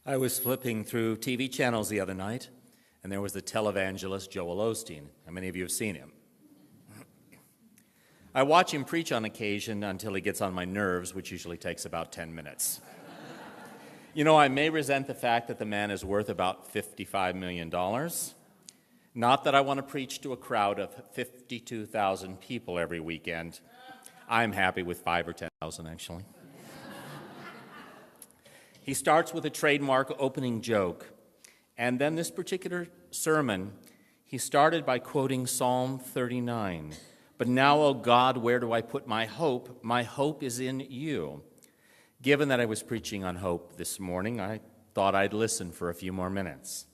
I was flipping through TV channels the other night, and there was the televangelist Joel Osteen. How many of you have seen him? I watch him preach on occasion until he gets on my nerves, which usually takes about 10 minutes. You know, I may resent the fact that the man is worth about $55 million. Not that I want to preach to a crowd of 52,000 people every weekend. I'm happy with 5,000 or 10,000, actually. He starts with a trademark opening joke. And then this particular sermon, he started by quoting Psalm 39. But now, O God, where do I put my hope? My hope is in you. Given that I was preaching on hope this morning, I thought I'd listen for a few more minutes.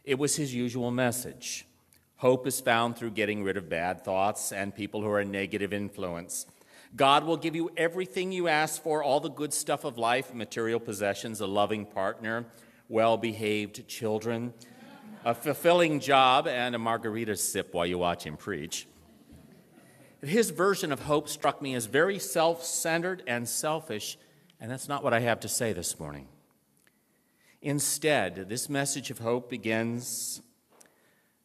It was his usual message. Hope is found through getting rid of bad thoughts and people who are a negative influence. God will give you everything you ask for, all the good stuff of life, material possessions, a loving partner, well-behaved children, a fulfilling job, and a margarita sip while you watch him preach. His version of hope struck me as very self-centered and selfish, and that's not what I have to say this morning. Instead, this message of hope begins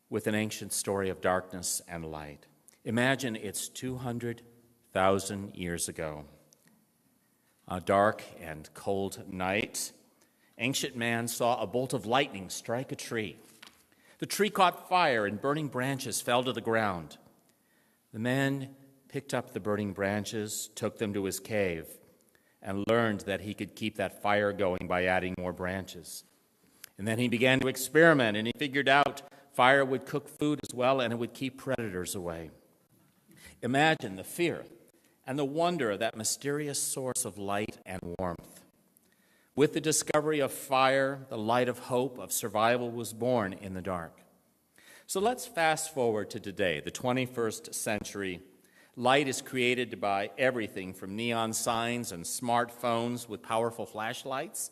with an ancient story of darkness and light. Imagine it's 200,000 years ago. A dark and cold night, ancient man saw a bolt of lightning strike a tree. The tree caught fire and burning branches fell to the ground. The man picked up the burning branches, took them to his cave, and learned that he could keep that fire going by adding more branches. And then he began to experiment, and he figured out fire would cook food as well, and it would keep predators away. Imagine the fear and the wonder of that mysterious source of light and warmth. With the discovery of fire, the light of hope, of survival was born in the dark. So let's fast forward to today, the 21st century. Light is created by everything from neon signs and smartphones with powerful flashlights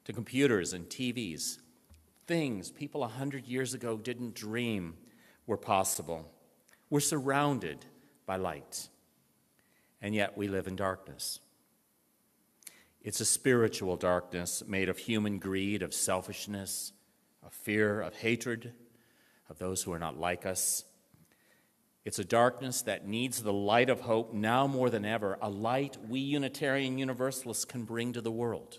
to computers and TVs. Things people 100 years ago didn't dream were possible. We're surrounded by light, and yet we live in darkness. It's a spiritual darkness made of human greed, of selfishness, of fear, of hatred, of those who are not like us. It's a darkness that needs the light of hope now more than ever, a light we Unitarian Universalists can bring to the world.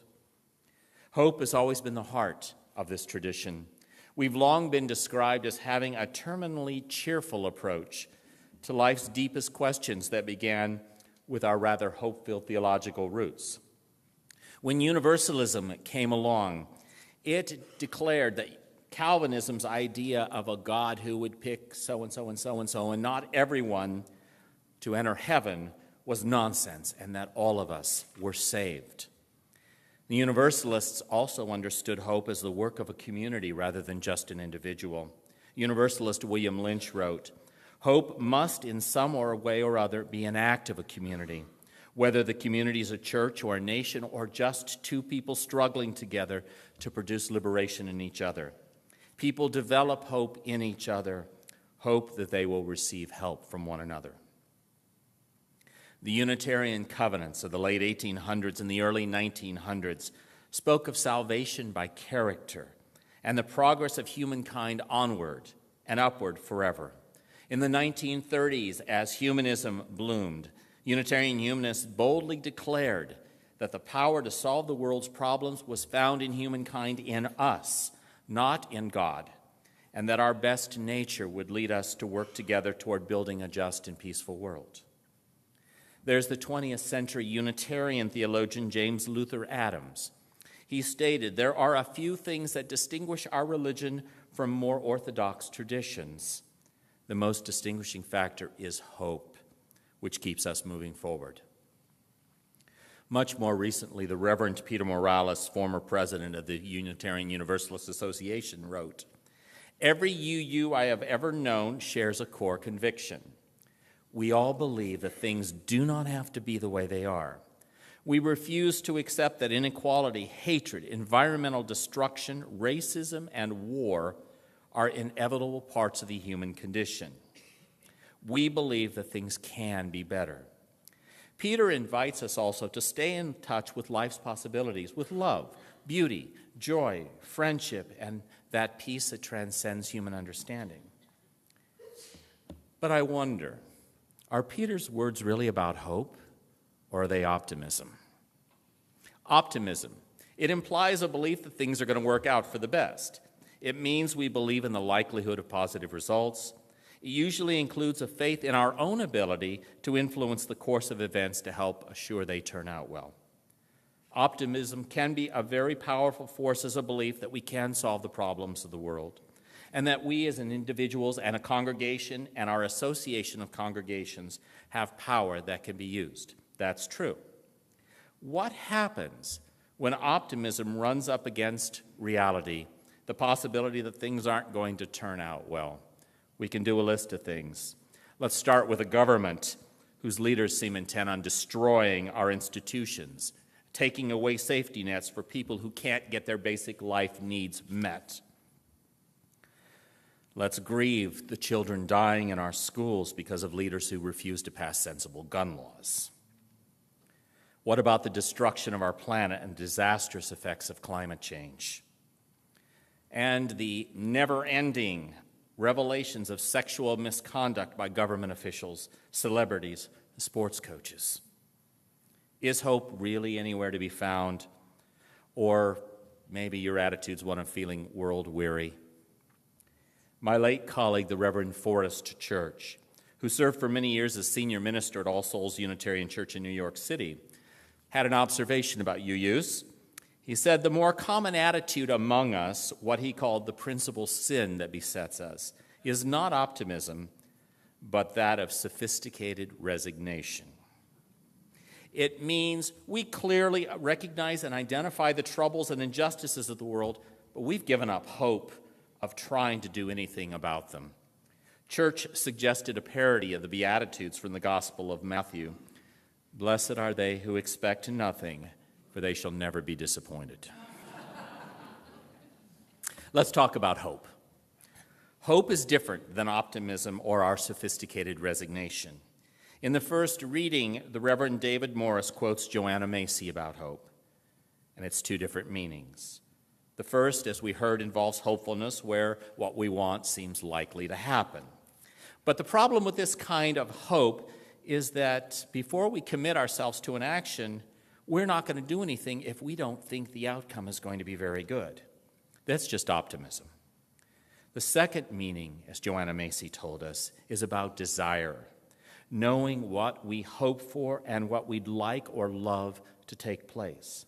Hope has always been the heart of this tradition. We've long been described as having a terminally cheerful approach to life's deepest questions that began with our rather hope-filled theological roots. When Universalism came along, it declared that Calvinism's idea of a God who would pick so-and-so and so-and-so and not everyone to enter heaven was nonsense, and that all of us were saved. The Universalists also understood hope as the work of a community rather than just an individual. Universalist William Lynch wrote, "Hope must in some way or other be an act of a community, whether the community is a church or a nation or just two people struggling together to produce liberation in each other. People develop hope in each other, hope that they will receive help from one another." The Unitarian covenants of the late 1800s and the early 1900s spoke of salvation by character and the progress of humankind onward and upward forever. In the 1930s, as humanism bloomed, Unitarian humanists boldly declared that the power to solve the world's problems was found in humankind in us, not in God, and that our best nature would lead us to work together toward building a just and peaceful world. There's the 20th century Unitarian theologian James Luther Adams. He stated, "There are a few things that distinguish our religion from more orthodox traditions. The most distinguishing factor is hope, which keeps us moving forward." Much more recently, the Reverend Peter Morales, former president of the Unitarian Universalist Association, wrote, "Every UU I have ever known shares a core conviction. We all believe that things do not have to be the way they are. We refuse to accept that inequality, hatred, environmental destruction, racism, and war are inevitable parts of the human condition. We believe that things can be better." Peter invites us also to stay in touch with life's possibilities, with love, beauty, joy, friendship, and that peace that transcends human understanding. But I wonder, are Peter's words really about hope, or are they optimism? Optimism. It implies a belief that things are going to work out for the best. It means we believe in the likelihood of positive results. It usually includes a faith in our own ability to influence the course of events to help assure they turn out well. Optimism can be a very powerful force as a belief that we can solve the problems of the world, and that we as an individuals and a congregation and our association of congregations have power that can be used. That's true. What happens when optimism runs up against reality, the possibility that things aren't going to turn out well? We can do a list of things. Let's start with a government whose leaders seem intent on destroying our institutions, taking away safety nets for people who can't get their basic life needs met. Let's grieve the children dying in our schools because of leaders who refuse to pass sensible gun laws. What about the destruction of our planet and disastrous effects of climate change? And the never-ending revelations of sexual misconduct by government officials, celebrities, and sports coaches. Is hope really anywhere to be found? Or maybe your attitude's one of feeling world-weary. My late colleague, the Reverend Forrest Church, who served for many years as senior minister at All Souls Unitarian Church in New York City, had an observation about UUs. He said the more common attitude among us, what he called the principal sin that besets us, is not optimism, but that of sophisticated resignation. It means we clearly recognize and identify the troubles and injustices of the world, but we've given up hope of trying to do anything about them. Church suggested a parody of the Beatitudes from the Gospel of Matthew. Blessed are they who expect nothing, for they shall never be disappointed. Let's talk about hope. Hope is different than optimism or our sophisticated resignation. In the first reading, the Reverend David Morris quotes Joanna Macy about hope, and it's two different meanings. The first, as we heard, involves hopefulness where what we want seems likely to happen. But the problem with this kind of hope is that before we commit ourselves to an action, we're not going to do anything if we don't think the outcome is going to be very good. That's just optimism. The second meaning, as Joanna Macy told us, is about desire, knowing what we hope for and what we'd like or love to take place.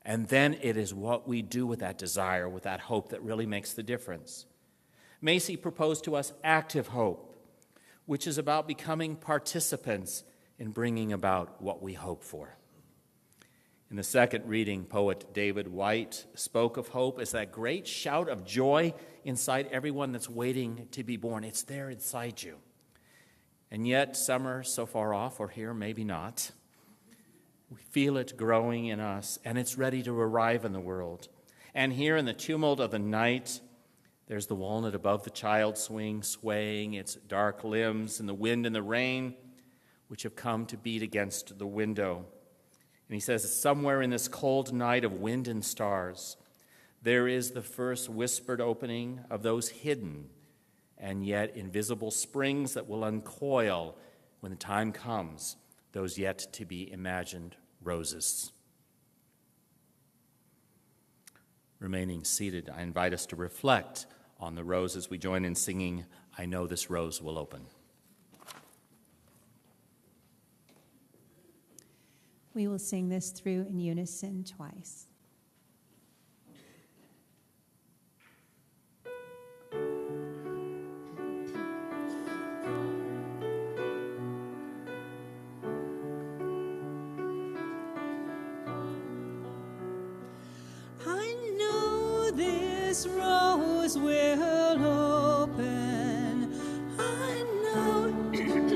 And then it is what we do with that desire, with that hope, that really makes the difference. Macy proposed to us active hope, which is about becoming participants in bringing about what we hope for. In the second reading, poet David White spoke of hope as that great shout of joy inside everyone that's waiting to be born. It's there inside you. And yet, some are so far off, or here, maybe not. We feel it growing in us, and it's ready to arrive in the world. And here in the tumult of the night, there's the walnut above the child swaying its dark limbs in the wind and the rain, which have come to beat against the window. And he says, somewhere in this cold night of wind and stars, there is the first whispered opening of those hidden and yet invisible springs that will uncoil when the time comes, those yet to be imagined roses. Remaining seated, I invite us to reflect on the rose as we join in singing, I Know This Rose Will Open. We will sing this through in unison twice. I know this rose will open. I know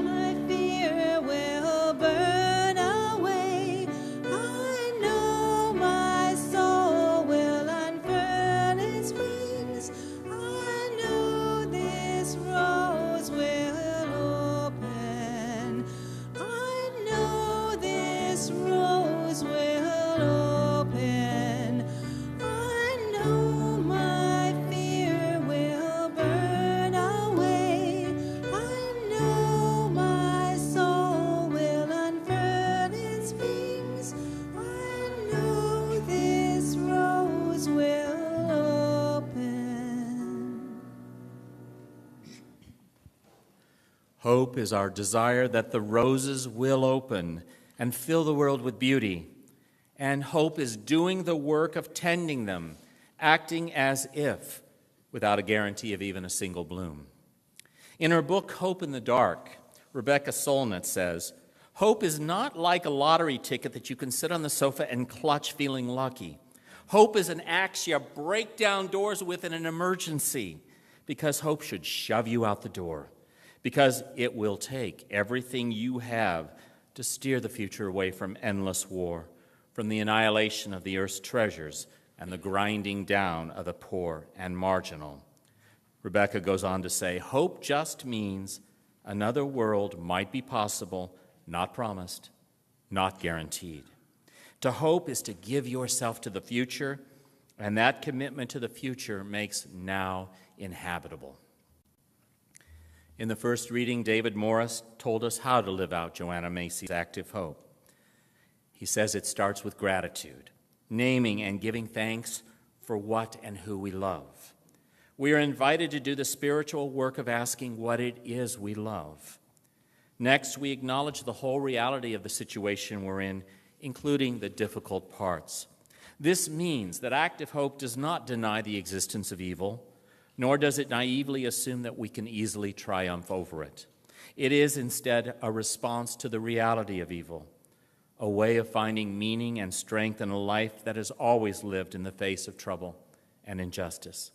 my fear will burn away. I know my soul will unfurl its wings. I know this rose will open. I know this rose will open. I Hope is our desire that the roses will open and fill the world with beauty. And hope is doing the work of tending them, acting as if, without a guarantee of even a single bloom. In her book, Hope in the Dark, Rebecca Solnit says, hope is not like a lottery ticket that you can sit on the sofa and clutch feeling lucky. Hope is an axe you break down doors with in an emergency, because hope should shove you out the door, because it will take everything you have to steer the future away from endless war, from the annihilation of the earth's treasures and the grinding down of the poor and marginal. Rebecca goes on to say, hope just means another world might be possible, not promised, not guaranteed. To hope is to give yourself to the future, and that commitment to the future makes now inhabitable. In the first reading, David Morris told us how to live out Joanna Macy's active hope. He says it starts with gratitude, naming and giving thanks for what and who we love. We are invited to do the spiritual work of asking what it is we love. Next, we acknowledge the whole reality of the situation we're in, including the difficult parts. This means that active hope does not deny the existence of evil, nor does it naively assume that we can easily triumph over it. It is instead a response to the reality of evil, a way of finding meaning and strength in a life that has always lived in the face of trouble and injustice.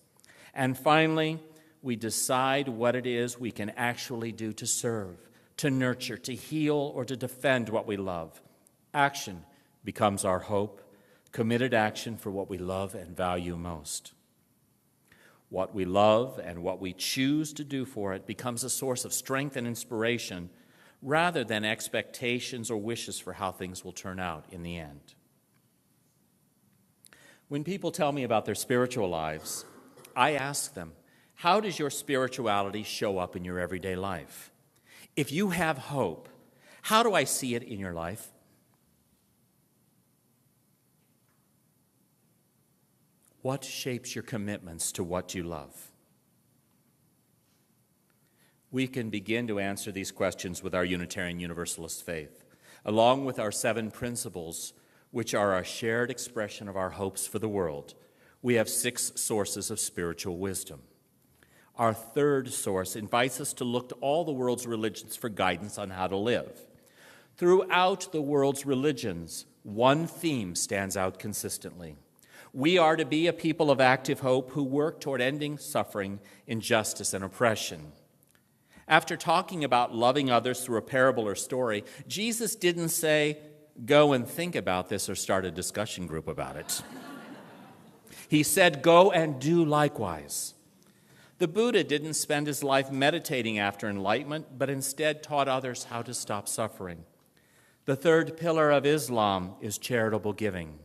And finally, we decide what it is we can actually do to serve, to nurture, to heal, or to defend what we love. Action becomes our hope, committed action for what we love and value most. What we love and what we choose to do for it becomes a source of strength and inspiration rather than expectations or wishes for how things will turn out in the end. When people tell me about their spiritual lives, I ask them, how does your spirituality show up in your everyday life? If you have hope, how do I see it in your life? What shapes your commitments to what you love? We can begin to answer these questions with our Unitarian Universalist faith, along with our 7 principles, which are a shared expression of our hopes for the world. We have 6 sources of spiritual wisdom. Our third source invites us to look to all the world's religions for guidance on how to live. Throughout the world's religions, one theme stands out consistently. We are to be a people of active hope who work toward ending suffering, injustice, and oppression. After talking about loving others through a parable or story, Jesus didn't say, go and think about this or start a discussion group about it. He said, go and do likewise. The Buddha didn't spend his life meditating after enlightenment, but instead taught others how to stop suffering. The third pillar of Islam is charitable giving.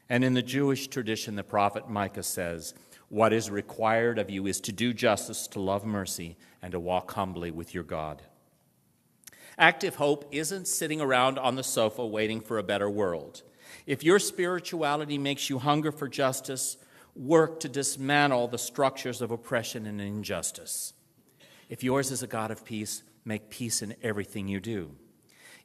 And in the Jewish tradition, the prophet Micah says, what is required of you is to do justice, to love mercy, and to walk humbly with your God. Active hope isn't sitting around on the sofa waiting for a better world. If your spirituality makes you hunger for justice, work to dismantle the structures of oppression and injustice. If yours is a God of peace, make peace in everything you do.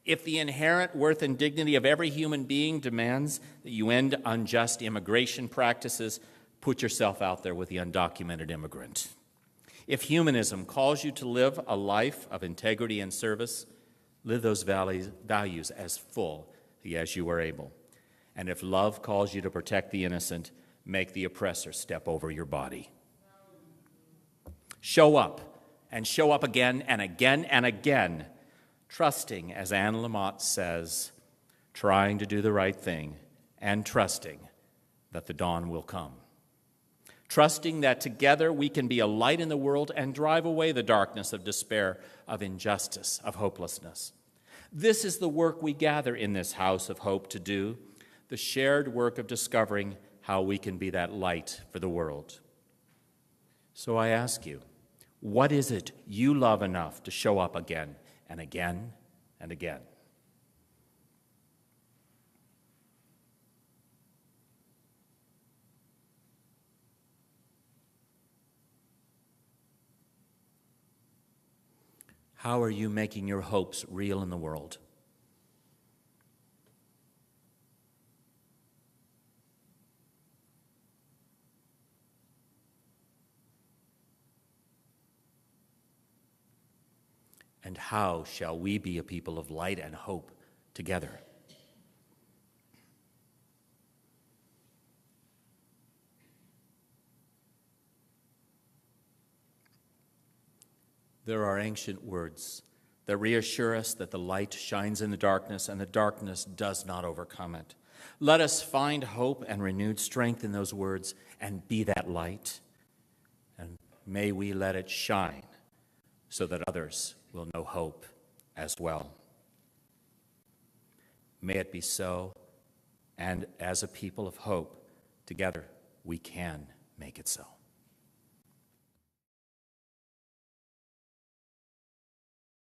If the inherent worth and dignity of every human being demands that you end unjust immigration practices, put yourself out there with the undocumented immigrant. If humanism calls you to live a life of integrity and service, live those values as full as you are able. And if love calls you to protect the innocent, make the oppressor step over your body. Show up, and show up again and again and again, trusting, as Anne Lamott says, trying to do the right thing and trusting that the dawn will come. Trusting that together we can be a light in the world and drive away the darkness of despair, of injustice, of hopelessness. This is the work we gather in this house of hope to do, the shared work of discovering how we can be that light for the world. So I ask you, what is it you love enough to show up again and again and again? How are you making your hopes real in the world? And how shall we be a people of light and hope together? There are ancient words that reassure us that the light shines in the darkness and the darkness does not overcome it. Let us find hope and renewed strength in those words and be that light. And may we let it shine so that others will know hope as well. May it be so, and as a people of hope, together we can make it so.